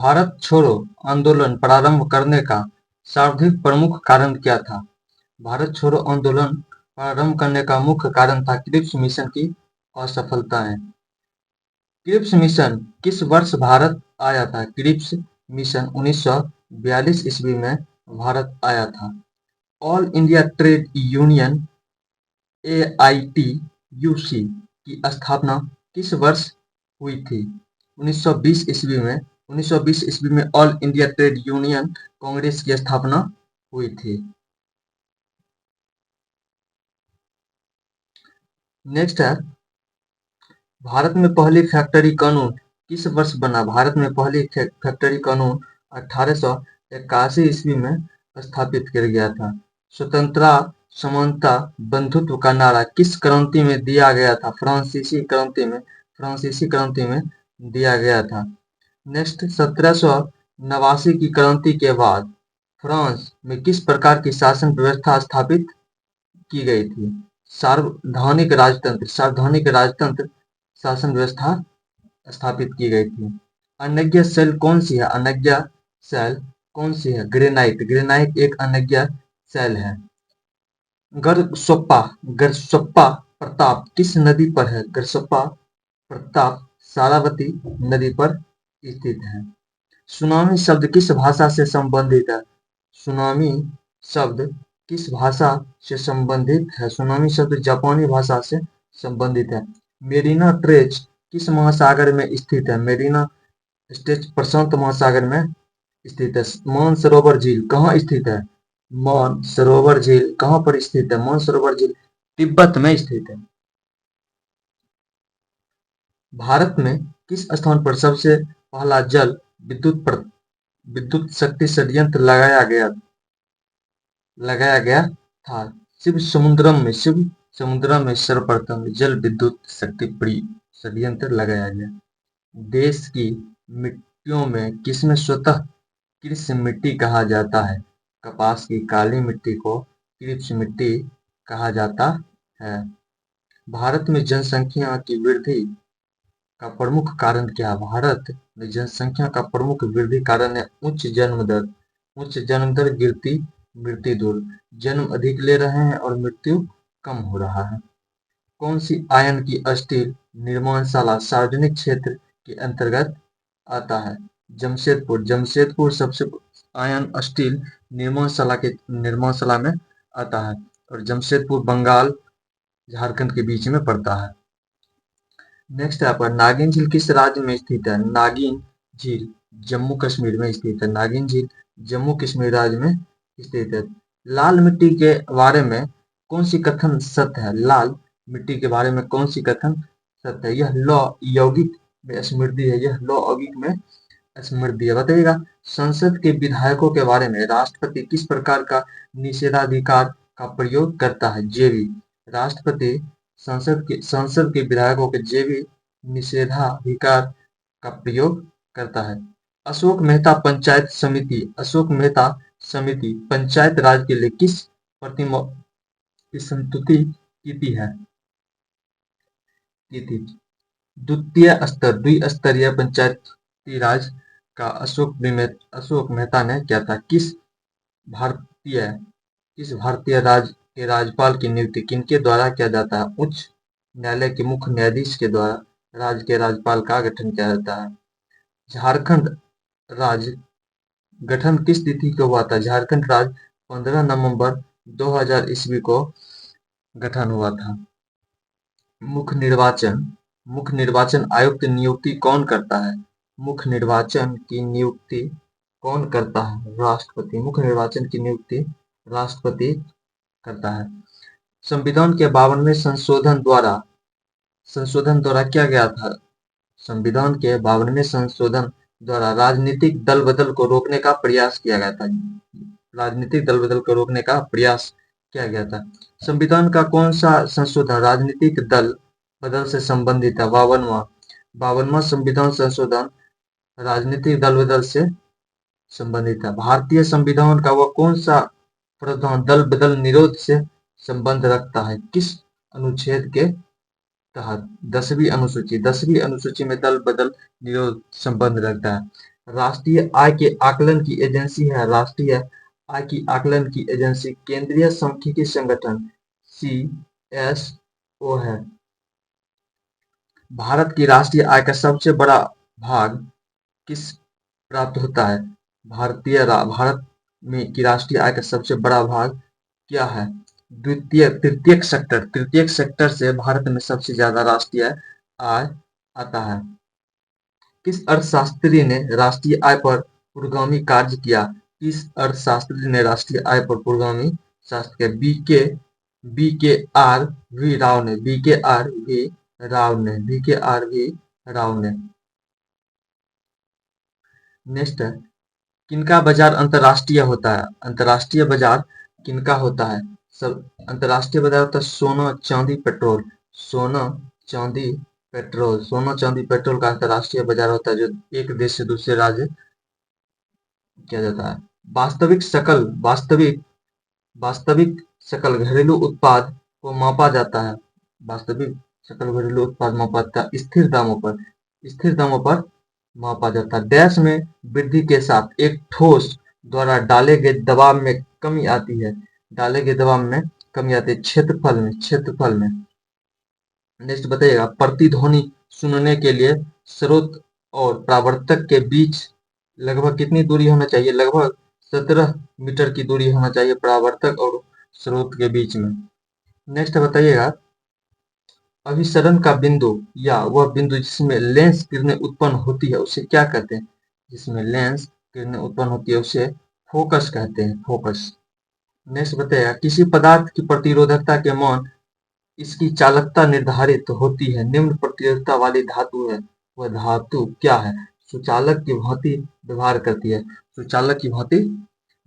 भारत छोड़ो आंदोलन प्रारंभ करने का सर्वाधिक प्रमुख कारण क्या था? भारत छोड़ो आंदोलन प्रारंभ करने का मुख्य कारण था क्रिप्स मिशन की असफलताएं। क्रिप्स मिशन किस वर्ष भारत आया था? क्रिप्स मिशन 1942 ईस्वी में भारत आया था। All India trade union AITUC की स्थापना किस वर्ष हुई थी? 1920 ईस्वी में। 1920 ईस्वी में all India trade union Congress की स्थापना हुई थी। नेक्स्ट है, भारत में पहली फैक्ट्री कानून किस वर्ष बना? भारत में पहली फैक्ट्री कानून 1881 ईस्वी में स्थापित किया गया था। स्वतंत्रता, समानता, बंधुत्व का नारा किस क्रांति में दिया गया था? फ्रांसीसी क्रांति में दिया गया था। नेक्स्ट, 1789 की क्रांति के बाद फ्रांस में किस प्रकार की शासन व्यवस्था स्थापित की गई थी? सार्वधानिक राजतंत्र शासन व्यवस्था स्थापित की गई थी। अनज्ञा सेल कौन सी है? अनज्ञा सेल कौन सी है? ग्रेनाइट एक अनज्ञा सेल है। गरसप्पा प्रताप किस नदी पर है? गरसप्पा प्रताप सारावती नदी पर स्थित है। सुनामी शब्द किस भाषा से संबंधित है? सुनामी शब्द किस भाषा से संबंधित है? सुनामी शब्द जापानी भाषा से संबंधित है। मेरिना ट्रेंच किस महासागर में स्थित है? मेरिना ट्रेंच प्रशांत महासागर में स्थित है। मानसरोवर झील कहाँ स्थित है? मानसरोवर झील कहाँ पर स्थित है? मानसरोवर झील तिब्बत में स्थित है। भारत में किस स्थान पर सबसे पहला जल विद्युत शक्ति संयंत्र लगाया गया था? शिव समुद्रम में सर्वप्रथम जल विद्युत शक्ति संयंत्र लगाया गया। देश की मिट्टियों में किसमें स्वतः कृषि मिट्टी कहा जाता है? कपास की काली मिट्टी को कृषि मिट्टी कहा जाता है। भारत में जनसंख्या की वृद्धि का प्रमुख कारण क्या है? भारत में जनसंख्या का प्रमुख वृद्धि कारण है उच्च जन्म दर, गिरती मृत्यु दर। जन्म अधिक ले रहे हैं और मृत्यु कम हो रहा है। कौन सी आयन की स्टील निर्माणशाला सार्वजनिक क्षेत्र के अंतर्गत आता है? जमशेदपुर सबसे आयन स्टील निर्माणशाला में आता है और जमशेदपुर बंगाल झारखंड के बीच में पड़ता है। नेक्स्ट यहाँ पर नागिन झील किस राज्य में स्थित है? नागिन झील जम्मू कश्मीर में स्थित है। नागिन झील जम्मू कश्मीर राज्य में स्थित है। लाल मिट्टी के बारे में कौन सी कथन सत्य है? लाल मिट्टी के बारे में कौन सी कथन सत्य है? यह लौ यौगिक में समृद्धि है। यह लौ यौगिक में समृद्धि है। बताइएगा, संसद के विधायकों के बारे में राष्ट्रपति किस प्रकार का निषेधाधिकार का प्रयोग करता है? जेवी। राष्ट्रपति संसद के विधायकों के जेवी निषेधाधिकार का प्रयोग करता है। अशोक मेहता समिति पंचायत राज के लिए किस प्रतिमा की संस्तुति की थी? द्विस्तरीय पंचायती राज का अशोक मेहता ने किया था। भारतीय किस भारतीय राज्य के राज्यपाल की नियुक्ति किनके द्वारा किया जाता है? उच्च न्यायालय के मुख्य न्यायाधीश के द्वारा राज्य के राज्यपाल का गठन किया जाता है। झारखंड राज्य गठन किस तिथि को हुआ था? झारखंड राज्य 15 नवंबर 2000 ईस्वी को गठन हुआ था। मुख्य निर्वाचन आयुक्त नियुक्ति कौन करता है? मुख्य निर्वाचन की नियुक्ति कौन करता है? राष्ट्रपति। मुख्य निर्वाचन की नियुक्ति राष्ट्रपति करता है। संविधान के 52वें संशोधन द्वारा क्या गया था? संविधान के 52वें संशोधन द्वारा राजनीतिक दल बदल को रोकने का प्रयास किया गया था। राजनीतिक दल बदल को रोकने का प्रयास किया गया था। संविधान का कौन सा संशोधन राजनीतिक दल बदल से संबंधित है? 52वां संविधान संशोधन राजनीतिक दल बदल से संबंधित है। भारतीय संविधान का वह कौन सा प्रावधान दल बदल निरोध से संबंध रखता है? किस अनुच्छेद के तहत? 10वीं अनुसूची में दल बदल निरोध संबंध रखता है। राष्ट्रीय आय के आकलन की एजेंसी है राष्ट्रीय आय की आकलन की एजेंसी केंद्रीय सांख्यिकी संगठन CSO है। भारत की राष्ट्रीय आय का सबसे बड़ा भाग किस प्राप्त होता है? भारत में की राष्ट्रीय आय का सबसे बड़ा भाग क्या है? तृतीयक सेक्टर से भारत में सबसे ज्यादा राष्ट्रीय आय आता है। किस अर्थशास्त्री ने राष्ट्रीय आय पर पुरोगामी कार्य किया? किस अर्थशास्त्री ने राष्ट्रीय आय पर पुरोगामी शास्त्र किया? बी के आर वी राव ने नेक्स्ट है, किनका बाजार अंतरराष्ट्रीय होता है? अंतरराष्ट्रीय बाजार किनका होता है? सब अंतरराष्ट्रीय बाजार होता है सोना चांदी पेट्रोल। सोना चांदी पेट्रोल का अंतरराष्ट्रीय बाजार होता है जो एक देश से दूसरे राज्य किया जाता है। वास्तविक सकल घरेलू उत्पाद को मापा जाता है। वास्तविक सकल घरेलू उत्पाद मापा जाता है स्थिर दामों पर मापा जाता है। डैश में वृद्धि के साथ एक ठोस द्वारा डाले गए दबाव में कमी आती है। क्षेत्रफल में। नेक्स्ट बताइएगा, प्रतिध्वनि सुनने के लिए स्रोत और परावर्तक के बीच लगभग कितनी दूरी होना चाहिए? लगभग 17 मीटर की दूरी होना चाहिए परावर्तक और स्रोत के बीच में। नेक्स्ट बताइएगा, अभिसरण का बिंदु या वह बिंदु जिसमें लेंस किरणें उत्पन्न होती है उसे क्या कहते हैं? जिसमें लेंस किरणें उत्पन्न होती है उसे फोकस कहते हैं, फोकस। नेक्स्ट बताइएगा, किसी पदार्थ की प्रतिरोधकता के मान इसकी चालकता निर्धारित होती है। निम्न प्रतिरोधकता वाली धातु है, वह धातु क्या है? सुचालक की भांति व्यवहार करती है।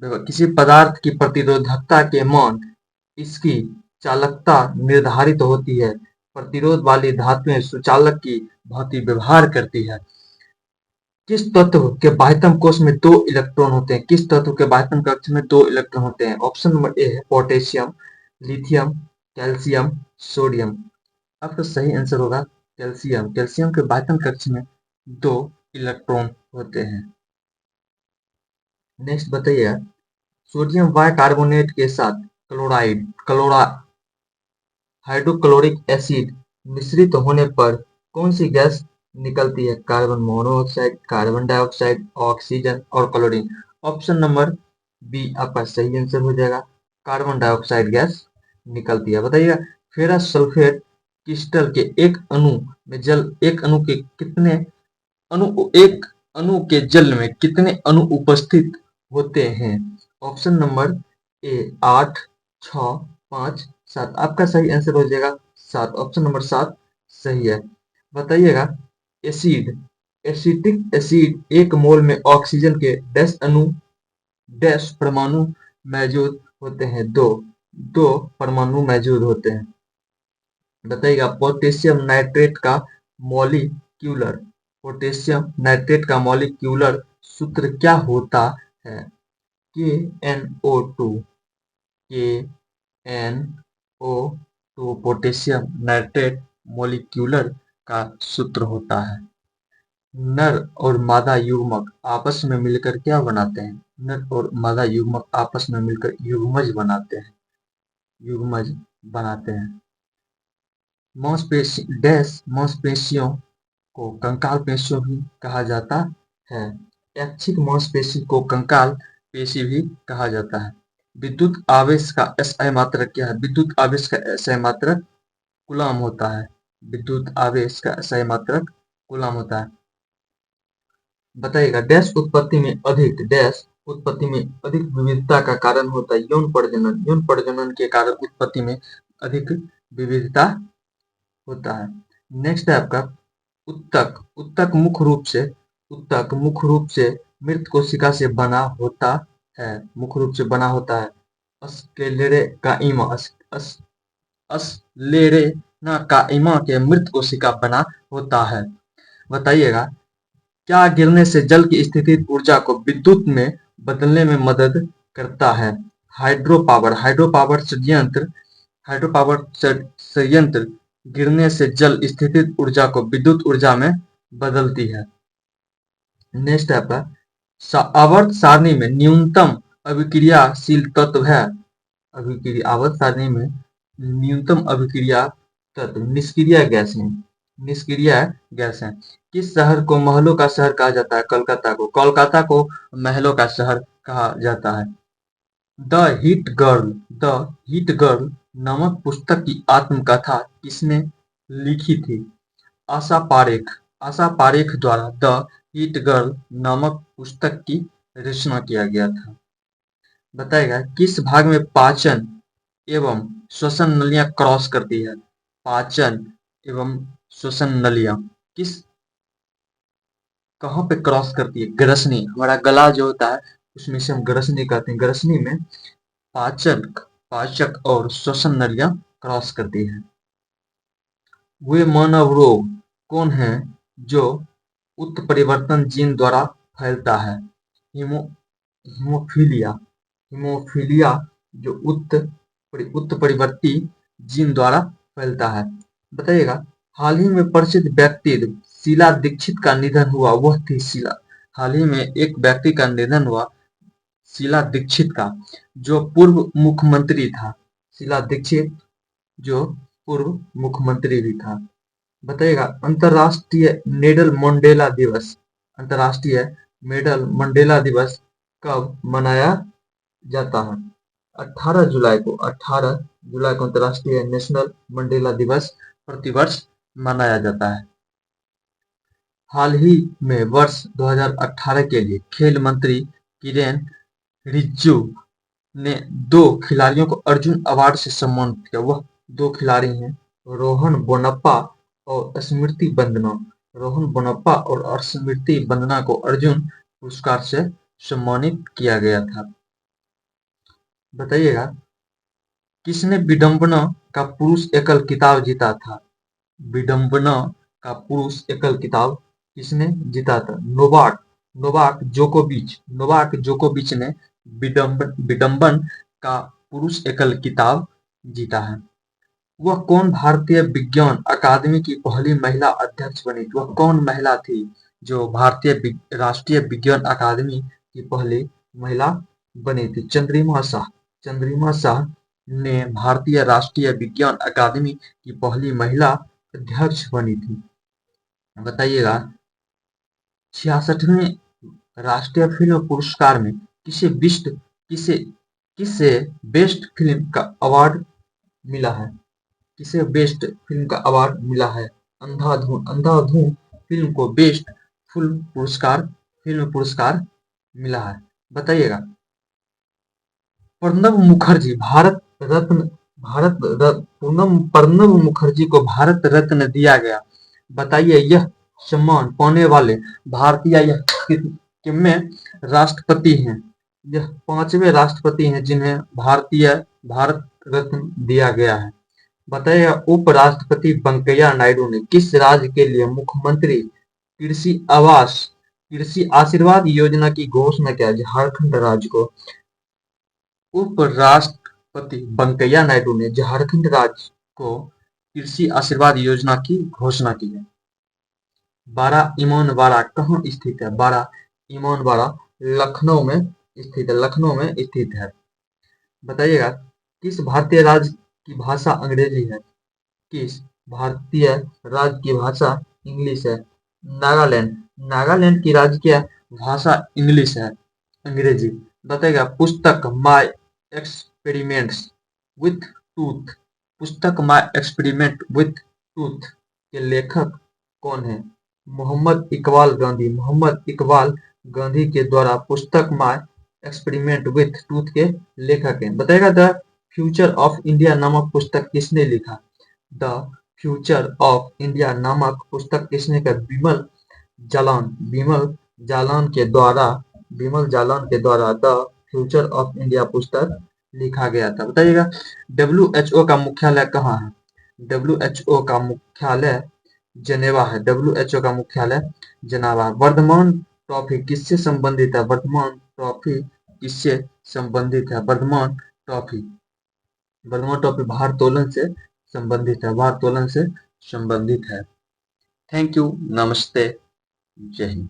किसी पदार्थ की प्रतिरोधकता के मान इसकी चालकता निर्धारित होती है। प्रतिरोध वाली धातुएं सुचालक की भांति व्यवहार करती है। किस तत्व के बाह्यतम कोश में 2 इलेक्ट्रॉन होते हैं? किस तत्व के बाह्यतम कक्ष में 2 इलेक्ट्रॉन होते हैं? ऑप्शन नंबर ए है पोटेशियम, लिथियम, कैल्शियम, सोडियम। आपका सही आंसर होगा कैल्शियम। कैल्शियम के बाह्यतम कक्ष में 2 इलेक्ट्रॉन होते हैं। नेक्स्ट बताइए, सोडियम बाइकार्बोनेट के साथ हाइड्रोक्लोरिक एसिड मिश्रित होने पर कौन सी गैस निकलती है? Carbon monoxide, carbon dioxide, oxygen और क्लोरीन। ऑप्शन नंबर बी आपका सही आंसर हो जाएगा, कार्बन डाइऑक्साइड गैस निकलती है। बताइएगा, फेरस सल्फेट क्रिस्टल के एक अणु के जल में कितने अणु उपस्थित होते हैं? Option number A 8, 6, 5, 7। आपका सही आंसर हो जाएगा 7। ऑप्शन नंबर 7 सही है। बताइएगा, एसिटिक एसिड एक मोल में ऑक्सीजन के डैश परमाणु मौजूद होते हैं? 2 परमाणु मौजूद होते हैं। बताइएगा, पोटेशियम नाइट्रेट का सूत्र क्या होता है? KNO2 पोटेशियम नाइट्रेट मॉलिक्यूलर का सूत्र होता है। नर और मादा युग्मक आपस में मिलकर क्या बनाते हैं? नर और मादा युग्मक आपस में मिलकर युग्मज बनाते हैं। मांसपेशियों को कंकाल पेशियों भी कहा जाता है। ऐच्छिक मांसपेशी को कंकाल पेशी भी कहा जाता है। विद्युत आवेश का SI मात्रक क्या है? विद्युत आवेश का SI मात्रक कूलम होता है। बताइएगा, उत्पत्ति में अधिक विविधता का कारण होता है यौन प्रजनन के कारण उत्पत्ति में अधिक विविधता होता है। नेक्स्ट है आपका उत्तक मुख्य रूप से मृत कोशिका से बना होता है। स्क्लेरेकाइमा के मृत कोशिका बना होता है। बताइएगा, क्या गिरने से जल की स्थितिज ऊर्जा को विद्युत में बदलने में मदद करता है? हाइड्रो पावर संयंत्र गिरने से जल स्थितिज ऊर्जा को विद्युत ऊर्जा में बदलती है। नेक्स्ट है आपका आवर्त सारणी में न्यूनतम अभिक्रियाशील तत्व है। अभिक्रिया आवर्त सारणी में न्यूनतम अभिक्रिया तत्व निष्क्रिय गैस है। निष्क्रिय गैस है। किस शहर को महलों का शहर कहा जाता है? कोलकाता को। कोलकाता को महलों का शहर कहा जाता है। The hit girl the hit girl नामक पुस्तक की आत्मकथा किसने लिखी थी? आशा पारेख। आशा पारेख द्वारा द हिट गर्ल नामक पुस्तक की रचना किया गया था। बताएगा किस भाग में पाचन एवं श्वसन नलियां क्रॉस करती है? पाचन एवं श्वसन नलियां किस कहाँ पे क्रॉस करती है? ग्रसनी। हमारा गला जो होता है उसमें से हम ग्रसनी कहते हैं। ग्रसनी में पाचक पाचक और श्वसन नलियां क्रॉस करती है। वे मानव रोग कौन है जो उत्परिवर्तन जीन द्वारा फैलता है? हीमोफीलिया। हीमोफीलिया जो उत्परिवर्ती जीन द्वारा फैलता है। बताइएगा हाल ही में प्रसिद्ध व्यक्ति शीला दीक्षित का निधन हुआ, वह थी शीला। हाल ही में एक व्यक्ति का निधन हुआ शीला दीक्षित का, जो पूर्व मुख्यमंत्री था। शीला दीक्षित जो पूर्व मुख्यमंत्री भी था। बताइएगा अंतरराष्ट्रीय नेडल मंडेला दिवस अंतरराष्ट्रीय मेडल मंडेला दिवस कब मनाया जाता है? 18 जुलाई को। 18 जुलाई को अंतरराष्ट्रीय नेशनल मंडेला दिवस प्रतिवर्ष मनाया जाता है। हाल ही में वर्ष 2018 के लिए खेल मंत्री किरेन रिजिजू ने 2 खिलाड़ियों को अर्जुन अवार्ड से सम्मानित किया। वह 2 खिलाड़ी हैं रोहन बोपन्ना और स्मृति बंदना। रोहन बोपन्ना और स्मृति बंदना को अर्जुन पुरस्कार से सम्मानित किया गया था। बताइएगा किसने विडंबना का पुरुष एकल खिताब जीता था? विडंबना का पुरुष एकल खिताब किसने जीता था? नोवाक जोकोविच ने विडंबन का पुरुष एकल खिताब जीता है। वह कौन भारतीय विज्ञान अकादमी की पहली महिला अध्यक्ष बनी थी? वह कौन महिला थी जो भारतीय राष्ट्रीय विज्ञान अकादमी की पहली महिला बनी थी? चंद्रिमा शाह। चंद्रिमा शाह ने भारतीय राष्ट्रीय विज्ञान अकादमी की पहली महिला अध्यक्ष बनी थी। बताइएगा 66वें राष्ट्रीय फिल्म पुरस्कार में किसे किसे बेस्ट फिल्म का अवार्ड मिला है? किसे बेस्ट फिल्म का अवार्ड मिला है? अंधाधुन। अंधाधुन फिल्म को बेस्ट फिल्म पुरस्कार मिला है। बताइएगा प्रणब मुखर्जी प्रणब मुखर्जी को भारत रत्न दिया गया। बताइए यह सम्मान पाने वाले भारतीय यह कितने राष्ट्रपति हैं? यह 5वें राष्ट्रपति हैं जिन्हें भारत रत्न दिया गया है। बताइएगा उपराष्ट्रपति वेंकैया नायडू ने किस राज्य के लिए मुख्यमंत्री कृषि आशीर्वाद योजना की घोषणा किया? झारखंड राज्य को। उपराष्ट्रपति वेंकैया नायडू ने झारखंड राज्य को कृषि आशीर्वाद योजना की घोषणा की है। बारा इमामबाड़ा कहाँ स्थित है? बारा इमामबाड़ा लखनऊ में स्थित है। बताइएगा किस भारतीय राज्य की भाषा अंग्रेजी है? किस भारतीय राज्य की भाषा इंग्लिश है? नागालैंड। नागालैंड की राज्य भाषा इंग्लिश है, अंग्रेजी। बताइएगा पुस्तक माय एक्सपेरिमेंट्स विथ टूथ के लेखक कौन है? मोहम्मद इकबाल गांधी। मोहम्मद इकबाल गांधी के द्वारा पुस्तक माय एक्सपेरिमेंट विथ टूथ के लेखक हैं। बताइएगा द फ्यूचर ऑफ इंडिया नामक पुस्तक किसने लिखा? द फ्यूचर ऑफ इंडिया नामक पुस्तक किसने का? विमल जालान के द्वारा द फ्यूचर ऑफ इंडिया पुस्तक लिखा गया था। बताइएगा WHO का मुख्यालय कहाँ है? WHO का मुख्यालय जनेवा है। WHO का मुख्यालय जनेवा। वर्धमान ट्रॉफी किससे संबंधित है? वर्धमान ट्रॉफी किससे संबंधित है? वर्धमान ट्रॉफी भारोत्तोलन से संबंधित है। Thank you. नमस्ते। जय हिंद।